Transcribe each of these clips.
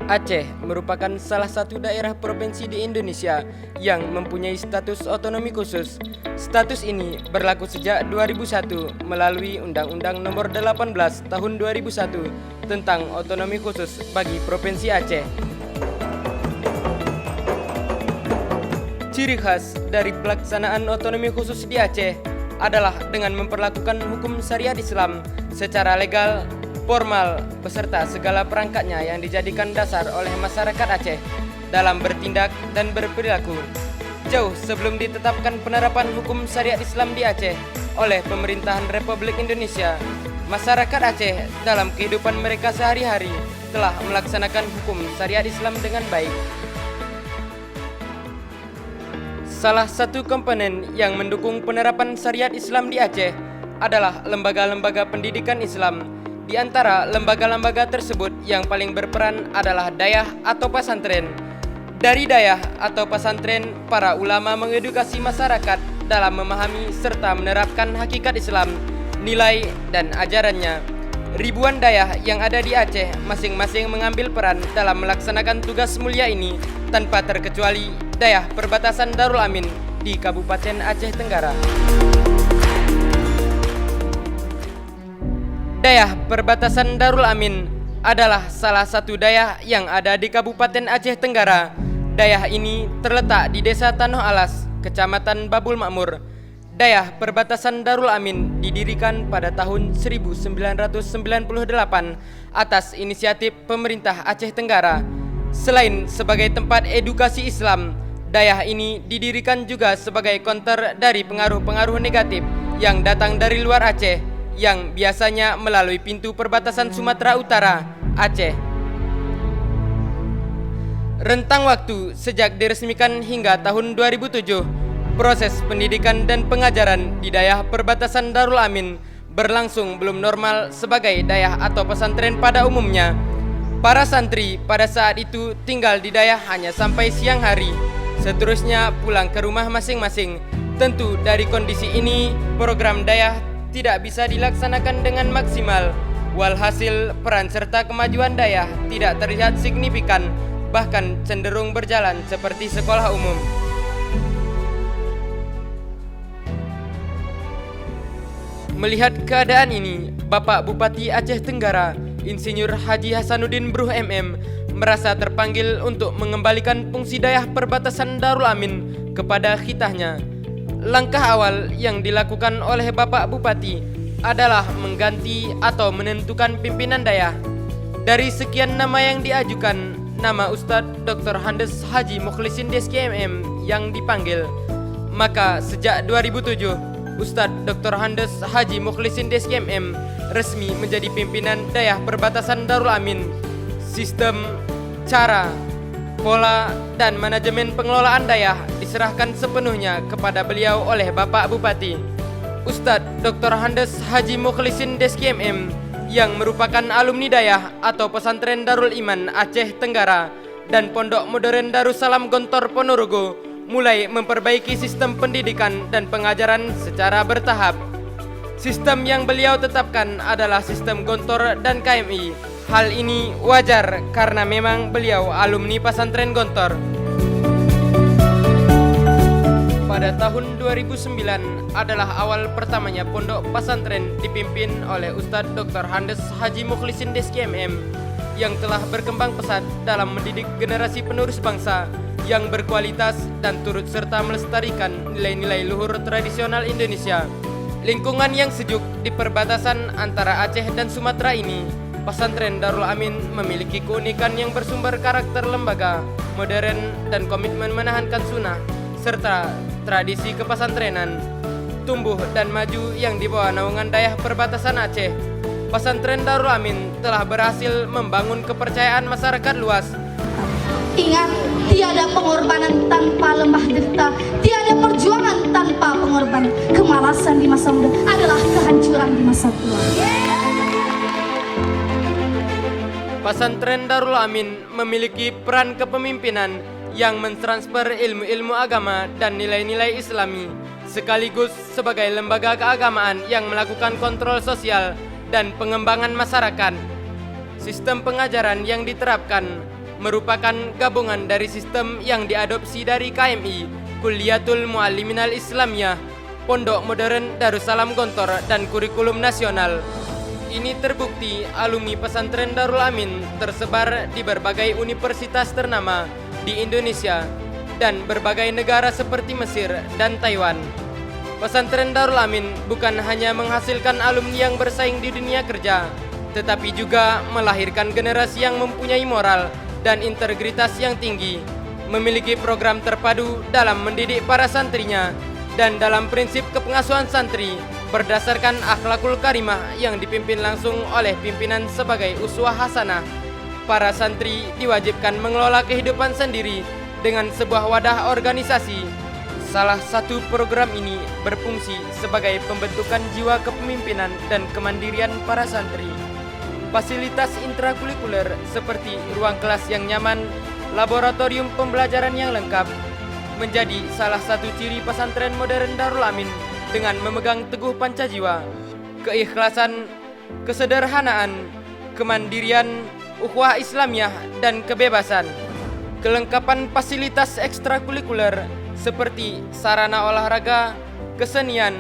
Aceh merupakan salah satu daerah provinsi di Indonesia yang mempunyai status otonomi khusus. Status ini berlaku sejak 2001 melalui Undang-Undang Nomor 18 Tahun 2001 tentang otonomi khusus bagi Provinsi Aceh. Ciri khas dari pelaksanaan otonomi khusus di Aceh adalah dengan memperlakukan hukum syariat Islam secara legal, formal, beserta segala perangkatnya yang dijadikan dasar oleh masyarakat Aceh dalam bertindak dan berperilaku. Jauh sebelum ditetapkan penerapan hukum syariat Islam di Aceh oleh pemerintahan Republik Indonesia, masyarakat Aceh dalam kehidupan mereka sehari-hari telah melaksanakan hukum syariat Islam dengan baik. Salah satu komponen yang mendukung penerapan syariat Islam di Aceh adalah lembaga-lembaga pendidikan Islam. Di antara lembaga-lembaga tersebut yang paling berperan adalah dayah atau pesantren. Dari dayah atau pesantren, para ulama mengedukasi masyarakat dalam memahami serta menerapkan hakikat Islam, nilai dan ajarannya. Ribuan dayah yang ada di Aceh masing-masing mengambil peran dalam melaksanakan tugas mulia ini tanpa terkecuali dayah perbatasan Darul Amin di Kabupaten Aceh Tenggara. Dayah perbatasan Darul Amin adalah salah satu dayah yang ada di Kabupaten Aceh Tenggara. Dayah ini terletak di Desa Tanoh Alas, Kecamatan Babul Makmur. Dayah perbatasan Darul Amin didirikan pada tahun 1998 atas inisiatif pemerintah Aceh Tenggara. Selain sebagai tempat edukasi Islam, dayah ini didirikan juga sebagai counter dari pengaruh-pengaruh negatif yang datang dari luar Aceh, yang biasanya melalui pintu perbatasan Sumatera Utara, Aceh. Rentang waktu sejak diresmikan hingga tahun 2007, proses pendidikan dan pengajaran di dayah perbatasan Darul Amin berlangsung belum normal sebagai dayah atau pesantren pada umumnya. Para santri pada saat itu tinggal di dayah hanya sampai siang hari, seterusnya pulang ke rumah masing-masing. Tentu dari kondisi ini, program dayah tidak bisa dilaksanakan dengan maksimal. Walhasil, peran serta kemajuan dayah tidak terlihat signifikan, bahkan cenderung berjalan seperti sekolah umum. Melihat keadaan ini, Bapak Bupati Aceh Tenggara, Insinyur Haji Hasanuddin Bruh MM, merasa terpanggil untuk mengembalikan fungsi dayah perbatasan Darul Amin kepada khitahnya. Langkah awal yang dilakukan oleh Bapak Bupati adalah mengganti atau menentukan pimpinan dayah. Dari sekian nama yang diajukan, nama Ustadz Dr. Handes Haji Mukhlisin Deski MM yang dipanggil. Maka sejak 2007, Ustadz Dr. Handes Haji Mukhlisin Deski MM resmi menjadi pimpinan dayah perbatasan Darul Amin. Sistem, cara, pola, dan manajemen pengelolaan dayah diserahkan sepenuhnya kepada beliau oleh Bapak Bupati. Ustadz Dr. Handes Haji Mukhlisin Deski MM yang merupakan alumni dayah atau pesantren Darul Iman Aceh Tenggara dan Pondok Modern Darussalam Gontor Ponorogo mulai memperbaiki sistem pendidikan dan pengajaran secara bertahap. Sistem yang beliau tetapkan adalah sistem Gontor dan KMI. Hal ini wajar karena memang beliau alumni pesantren Gontor. Pada tahun 2009 adalah awal pertamanya pondok pesantren dipimpin oleh Ustadz Dr. Handes Haji Mukhlisin Deski MM yang telah berkembang pesat dalam mendidik generasi penerus bangsa yang berkualitas dan turut serta melestarikan nilai-nilai luhur tradisional Indonesia. Lingkungan yang sejuk di perbatasan antara Aceh dan Sumatera ini, pesantren Darul Amin memiliki keunikan yang bersumber karakter lembaga, modern, dan komitmen menahankan sunnah, serta tradisi kepesantrenan. Tumbuh dan maju yang dibawa naungan dayah perbatasan Aceh, pesantren Darul Amin telah berhasil membangun kepercayaan masyarakat luas. Ingat, tiada pengorbanan tanpa lembah derita, tiada perjuangan tanpa pengorbanan. Kemalasan di masa muda adalah kehancuran di masa tua. Pesantren Darul Amin memiliki peran kepemimpinan yang mentransfer ilmu-ilmu agama dan nilai-nilai Islami, sekaligus sebagai lembaga keagamaan yang melakukan kontrol sosial dan pengembangan masyarakat. Sistem pengajaran yang diterapkan merupakan gabungan dari sistem yang diadopsi dari KMI, Kulliyatul Mualliminal Islamiyah, Pondok Modern Darussalam Gontor, dan kurikulum nasional. Ini terbukti alumni pesantren Darul Amin tersebar di berbagai universitas ternama di Indonesia dan berbagai negara seperti Mesir dan Taiwan. Pesantren Darul Amin bukan hanya menghasilkan alumni yang bersaing di dunia kerja, tetapi juga melahirkan generasi yang mempunyai moral dan integritas yang tinggi, memiliki program terpadu dalam mendidik para santrinya, dan dalam prinsip kepengasuhan santri berdasarkan akhlakul karimah yang dipimpin langsung oleh pimpinan sebagai uswah hasanah. Para santri diwajibkan mengelola kehidupan sendiri dengan sebuah wadah organisasi. Salah satu program ini berfungsi sebagai pembentukan jiwa kepemimpinan dan kemandirian para santri. Fasilitas intrakurikuler seperti ruang kelas yang nyaman, laboratorium pembelajaran yang lengkap, menjadi salah satu ciri pesantren modern Darul Amin dengan memegang teguh pancajiwa, keikhlasan, kesederhanaan, kemandirian, ukhuwah Islamiyah, dan kebebasan. Kelengkapan fasilitas ekstrakurikuler seperti sarana olahraga, kesenian,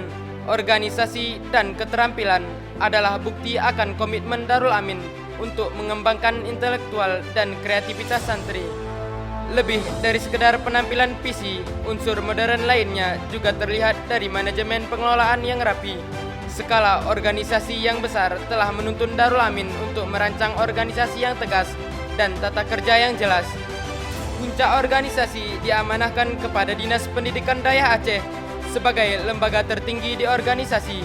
organisasi, dan keterampilan adalah bukti akan komitmen Darul Amin untuk mengembangkan intelektual dan kreativitas santri. Lebih dari sekedar penampilan visi, unsur modern lainnya juga terlihat dari manajemen pengelolaan yang rapi. Skala organisasi yang besar telah menuntun Darul Amin untuk merancang organisasi yang tegas dan tata kerja yang jelas. Puncak organisasi diamanahkan kepada Dinas Pendidikan Daerah Aceh sebagai lembaga tertinggi di organisasi.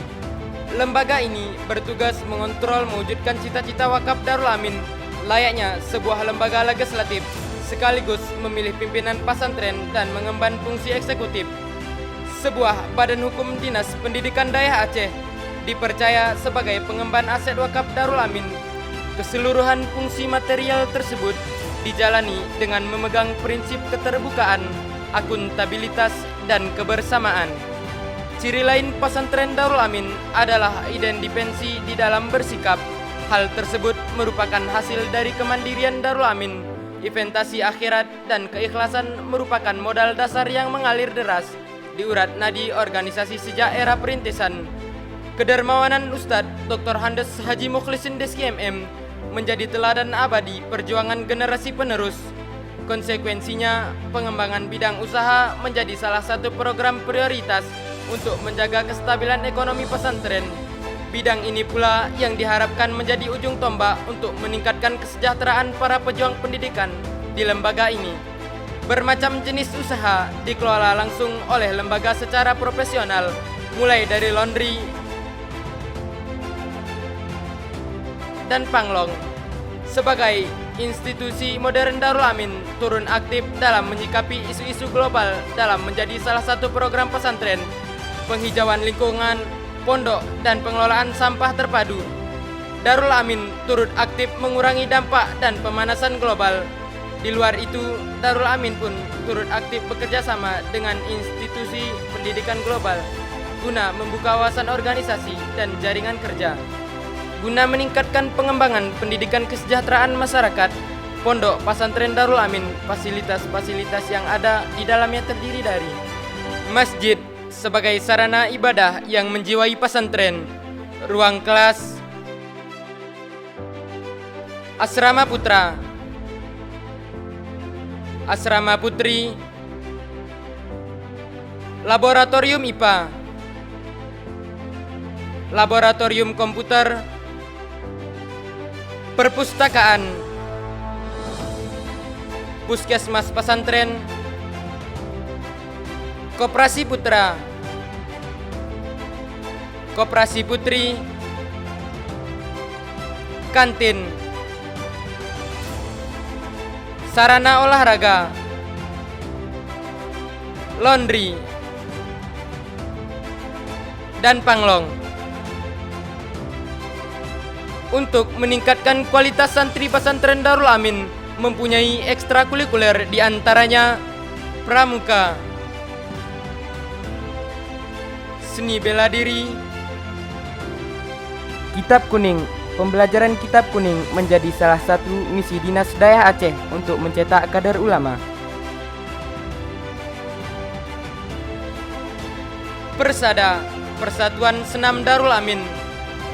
Lembaga ini bertugas mengontrol mewujudkan cita-cita wakaf Darul Amin layaknya sebuah lembaga legislatif, sekaligus memilih pimpinan pesantren dan mengemban fungsi eksekutif. Sebuah badan hukum Dinas Pendidikan Daerah Aceh dipercaya sebagai pengemban aset wakaf Darul Amin. Keseluruhan fungsi material tersebut dijalani dengan memegang prinsip keterbukaan, akuntabilitas, dan kebersamaan. Ciri lain pesantren Darul Amin adalah independensi di dalam bersikap. Hal tersebut merupakan hasil dari kemandirian Darul Amin. Investasi akhirat dan keikhlasan merupakan modal dasar yang mengalir deras di urat nadi organisasi sejak era perintisan. Kedermawanan Ustadz Dr. Handes Haji Mukhlisin Deski MM menjadi teladan abadi perjuangan generasi penerus. Konsekuensinya, pengembangan bidang usaha menjadi salah satu program prioritas untuk menjaga kestabilan ekonomi pesantren. Bidang ini pula yang diharapkan menjadi ujung tombak untuk meningkatkan kesejahteraan para pejuang pendidikan di lembaga ini. Bermacam jenis usaha dikelola langsung oleh lembaga secara profesional, mulai dari laundry dan panglong. Sebagai institusi modern, Darul Amin turun aktif dalam menyikapi isu-isu global dalam menjadi salah satu program pesantren, penghijauan lingkungan, pondok, dan pengelolaan sampah terpadu. Darul Amin turut aktif mengurangi dampak dan pemanasan global. Di luar itu, Darul Amin pun turut aktif bekerja sama dengan institusi pendidikan global guna membuka wawasan organisasi dan jaringan kerja. Guna meningkatkan pengembangan pendidikan kesejahteraan masyarakat, Pondok Pesantren Darul Amin, fasilitas-fasilitas yang ada di dalamnya terdiri dari masjid sebagai sarana ibadah yang menjiwai pesantren, ruang kelas, asrama putra, asrama putri, laboratorium IPA, laboratorium komputer, perpustakaan, puskesmas pesantren, koperasi putra, koperasi putri, kantin, sarana olahraga, laundry, dan panglong. Untuk meningkatkan kualitas santri pesantren Darul Amin mempunyai ekstrakurikuler, di antaranya pramuka, seni bela diri, kitab kuning, pembelajaran kitab kuning menjadi salah satu misi Dinas Daya Aceh untuk mencetak kader ulama. Persada, Persatuan Senam Darul Amin,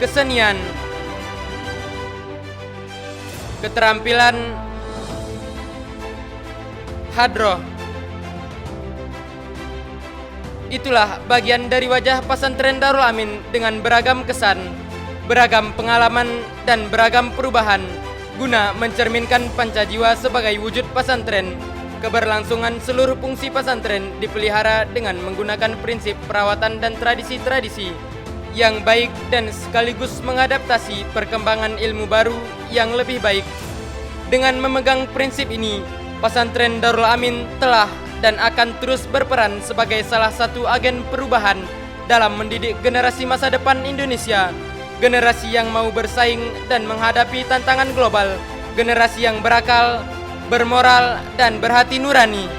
kesenian, keterampilan, hadroh. Itulah bagian dari wajah pesantren Darul Amin dengan beragam kesan, beragam pengalaman, dan beragam perubahan guna mencerminkan pancajiwa sebagai wujud pesantren. Keberlangsungan seluruh fungsi pesantren dipelihara dengan menggunakan prinsip perawatan dan tradisi-tradisi yang baik dan sekaligus mengadaptasi perkembangan ilmu baru yang lebih baik. Dengan memegang prinsip ini, pesantren Darul Amin telah dan akan terus berperan sebagai salah satu agen perubahan dalam mendidik generasi masa depan Indonesia, generasi yang mau bersaing dan menghadapi tantangan global, generasi yang berakal, bermoral, dan berhati nurani.